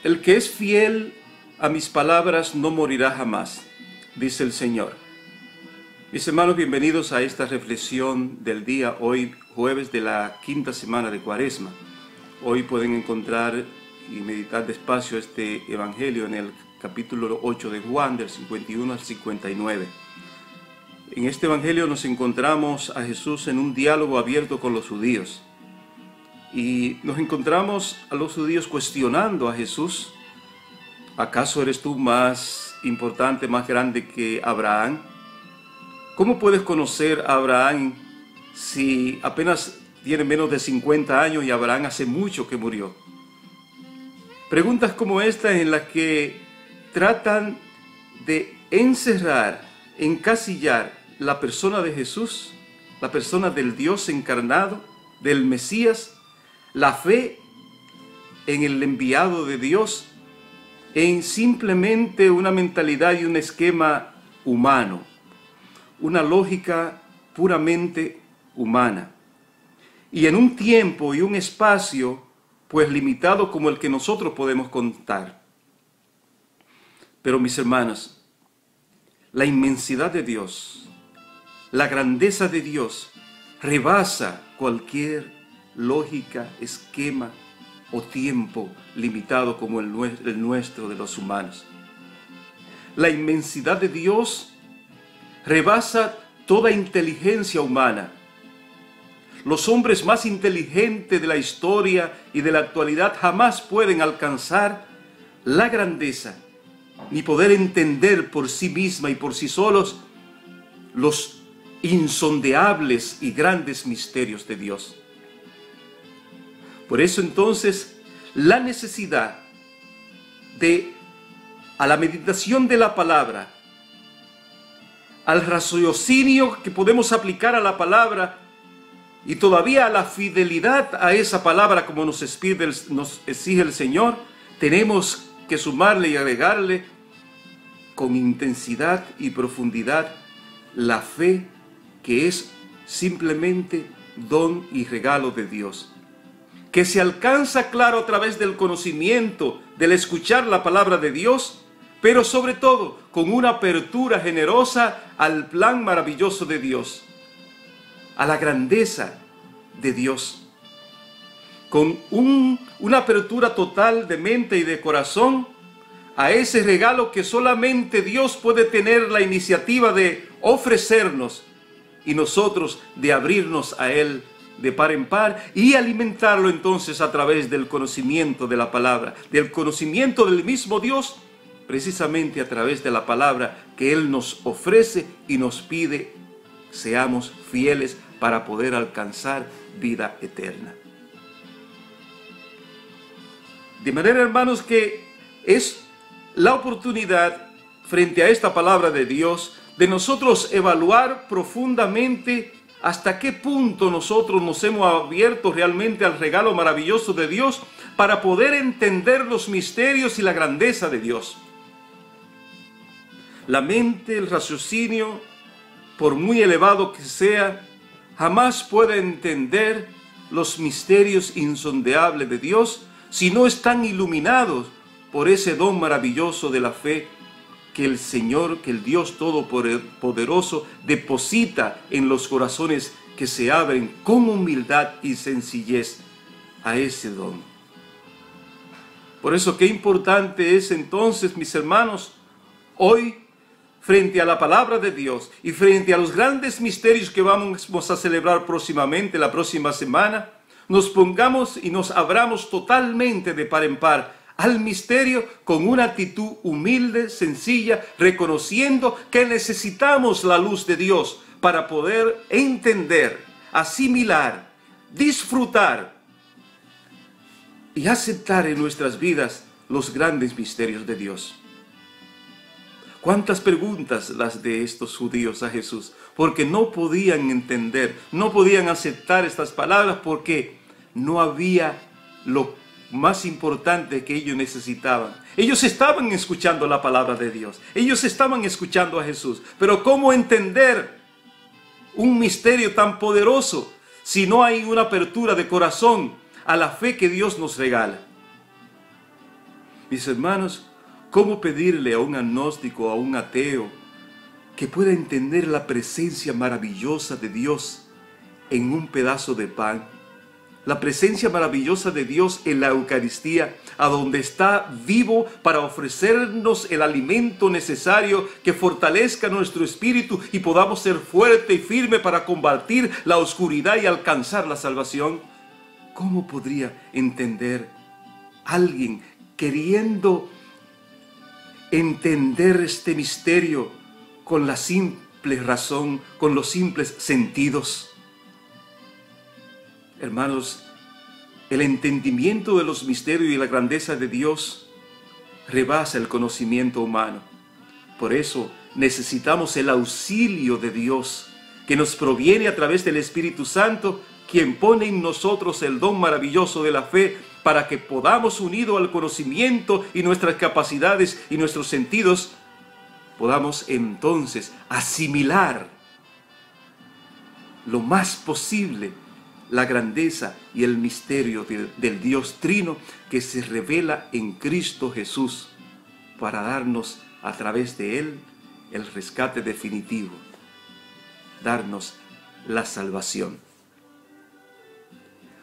El que es fiel a mis palabras no morirá jamás, dice el Señor. Mis hermanos, bienvenidos a esta reflexión del día, hoy jueves de la quinta semana de Cuaresma. Hoy pueden encontrar y meditar despacio este evangelio en el capítulo 8 de Juan, del 51 al 59. En este evangelio nos encontramos a Jesús en un diálogo abierto con los judíos. Y nos encontramos a los judíos cuestionando a Jesús. ¿Acaso eres tú más importante, más grande que Abraham? ¿Cómo puedes conocer a Abraham si apenas tiene menos de 50 años y Abraham hace mucho que murió? Preguntas como esta en las que tratan de encerrar, encasillar la persona de Jesús, la persona del Dios encarnado, del Mesías, la fe en el enviado de Dios, en simplemente una mentalidad y un esquema humano, una lógica puramente humana. Y en un tiempo y un espacio, pues limitado como el que nosotros podemos contar. Pero mis hermanos, la inmensidad de Dios, la grandeza de Dios, rebasa cualquier lógica, esquema o tiempo limitado como el nuestro de los humanos. La inmensidad de Dios rebasa toda inteligencia humana. Los hombres más inteligentes de la historia y de la actualidad jamás pueden alcanzar la grandeza, ni poder entender por sí misma y por sí solos los insondeables y grandes misterios de Dios. Por eso entonces la necesidad a la meditación de la palabra, al raciocinio que podemos aplicar a la palabra y todavía a la fidelidad a esa palabra como nos exige el Señor, tenemos que sumarle y agregarle con intensidad y profundidad la fe que es simplemente don y regalo de Dios, que se alcanza claro a través del conocimiento, del escuchar la palabra de Dios, pero sobre todo con una apertura generosa al plan maravilloso de Dios, a la grandeza de Dios, con una apertura total de mente y de corazón a ese regalo que solamente Dios puede tener la iniciativa de ofrecernos y nosotros de abrirnos a Él de par en par y alimentarlo entonces a través del conocimiento de la palabra, del conocimiento del mismo Dios, precisamente a través de la palabra que Él nos ofrece y nos pide seamos fieles para poder alcanzar vida eterna. De manera, hermanos, que es la oportunidad frente a esta palabra de Dios de nosotros evaluar profundamente hasta qué punto nosotros nos hemos abierto realmente al regalo maravilloso de Dios para poder entender los misterios y la grandeza de Dios. La mente, el raciocinio, por muy elevado que sea, jamás puede entender los misterios insondeables de Dios si no están iluminados por ese don maravilloso de la fe que el Señor, que el Dios Todopoderoso deposita en los corazones que se abren con humildad y sencillez a ese don. Por eso qué importante es entonces, mis hermanos, hoy frente a la palabra de Dios y frente a los grandes misterios que vamos a celebrar próximamente, la próxima semana, nos pongamos y nos abramos totalmente de par en par al misterio con una actitud humilde, sencilla, reconociendo que necesitamos la luz de Dios para poder entender, asimilar, disfrutar y aceptar en nuestras vidas los grandes misterios de Dios. ¿Cuántas preguntas las de estos judíos a Jesús? Porque no podían entender, no podían aceptar estas palabras porque no había lo más importante que ellos necesitaban. Ellos estaban escuchando la palabra de Dios, ellos estaban escuchando a Jesús, pero ¿cómo entender un misterio tan poderoso si no hay una apertura de corazón a la fe que Dios nos regala? Mis hermanos, ¿cómo pedirle a un agnóstico, a un ateo, que pueda entender la presencia maravillosa de Dios en un pedazo de pan? La presencia maravillosa de Dios en la Eucaristía, a donde está vivo para ofrecernos el alimento necesario que fortalezca nuestro espíritu y podamos ser fuerte y firme para combatir la oscuridad y alcanzar la salvación. ¿Cómo podría entender alguien queriendo entender este misterio con la simple razón, con los simples sentidos? Hermanos, el entendimiento de los misterios y la grandeza de Dios rebasa el conocimiento humano. Por eso necesitamos el auxilio de Dios, que nos proviene a través del Espíritu Santo, quien pone en nosotros el don maravilloso de la fe, para que podamos, unido al conocimiento y nuestras capacidades y nuestros sentidos, podamos entonces asimilar lo más posible la grandeza y el misterio del Dios Trino que se revela en Cristo Jesús para darnos a través de Él el rescate definitivo, darnos la salvación.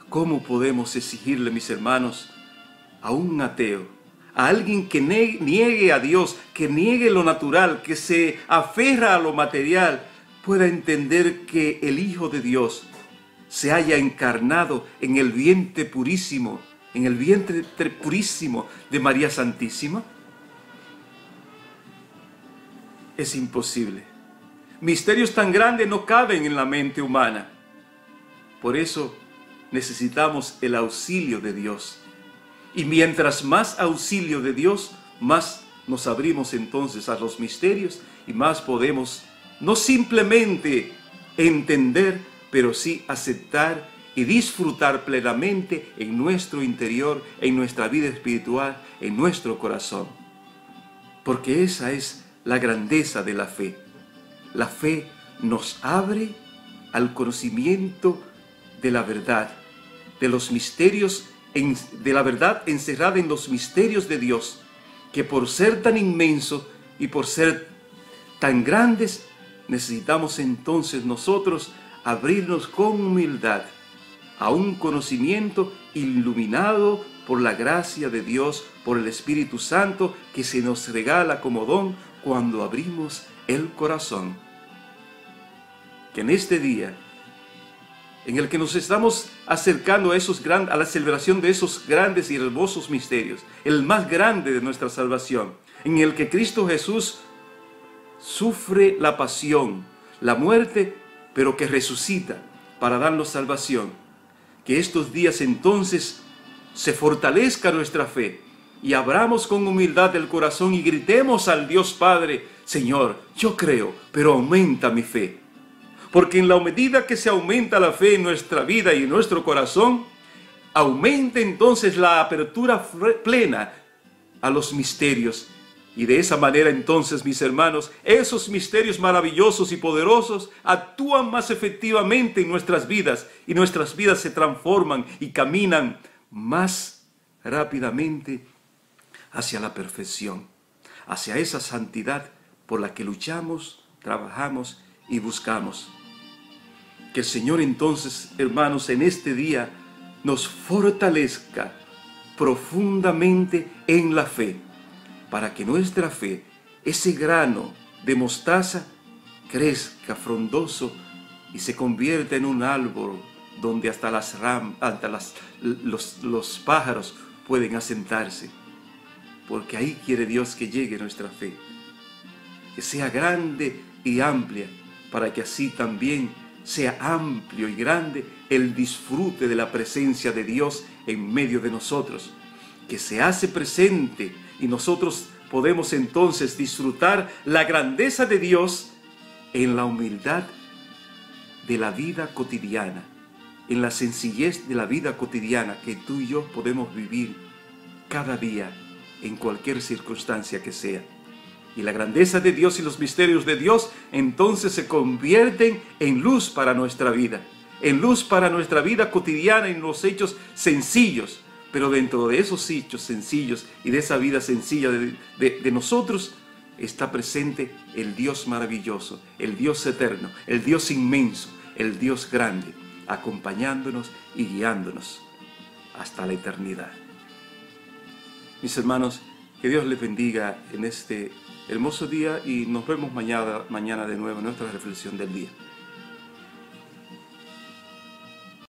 ¿Cómo podemos exigirle, mis hermanos, a un ateo, a alguien que niegue a Dios, que niegue lo natural, que se aferra a lo material, pueda entender que el Hijo de Dios se haya encarnado en el vientre purísimo, de María Santísima? Es imposible. Misterios tan grandes no caben en la mente humana. Por eso necesitamos el auxilio de Dios. Y mientras más auxilio de Dios, más nos abrimos entonces a los misterios y más podemos no simplemente entender, pero sí aceptar y disfrutar plenamente en nuestro interior, en nuestra vida espiritual, en nuestro corazón. Porque esa es la grandeza de la fe. La fe nos abre al conocimiento de la verdad, de los misterios, de la verdad encerrada en los misterios de Dios, que por ser tan inmensos y por ser tan grandes, necesitamos entonces nosotros abrirnos con humildad a un conocimiento iluminado por la gracia de Dios, por el Espíritu Santo que se nos regala como don cuando abrimos el corazón. Que en este día, en el que nos estamos acercando a la celebración de esos grandes y hermosos misterios, el más grande de nuestra salvación, en el que Cristo Jesús sufre la pasión, la muerte, pero que resucita para darnos salvación. Que estos días entonces se fortalezca nuestra fe y abramos con humildad el corazón y gritemos al Dios Padre: Señor, yo creo, pero aumenta mi fe. Porque en la medida que se aumenta la fe en nuestra vida y en nuestro corazón, aumenta entonces la apertura plena a los misterios. Y de esa manera entonces, mis hermanos, esos misterios maravillosos y poderosos actúan más efectivamente en nuestras vidas y nuestras vidas se transforman y caminan más rápidamente hacia la perfección, hacia esa santidad por la que luchamos, trabajamos y buscamos. Que el Señor entonces, hermanos, en este día nos fortalezca profundamente en la fe, para que nuestra fe, ese grano de mostaza, crezca frondoso y se convierta en un árbol donde hasta los pájaros pueden asentarse. Porque ahí quiere Dios que llegue nuestra fe, que sea grande y amplia, para que así también sea amplio y grande el disfrute de la presencia de Dios en medio de nosotros, que se hace presente y nosotros podemos entonces disfrutar la grandeza de Dios en la humildad de la vida cotidiana, en la sencillez de la vida cotidiana que tú y yo podemos vivir cada día, en cualquier circunstancia que sea. Y la grandeza de Dios y los misterios de Dios entonces se convierten en luz para nuestra vida, en luz para nuestra vida cotidiana, en los hechos sencillos, Pero dentro de esos hechos sencillos y de esa vida sencilla de nosotros, está presente el Dios maravilloso, el Dios eterno, el Dios inmenso, el Dios grande, acompañándonos y guiándonos hasta la eternidad. Mis hermanos, que Dios les bendiga en este hermoso día y nos vemos mañana de nuevo en nuestra reflexión del día.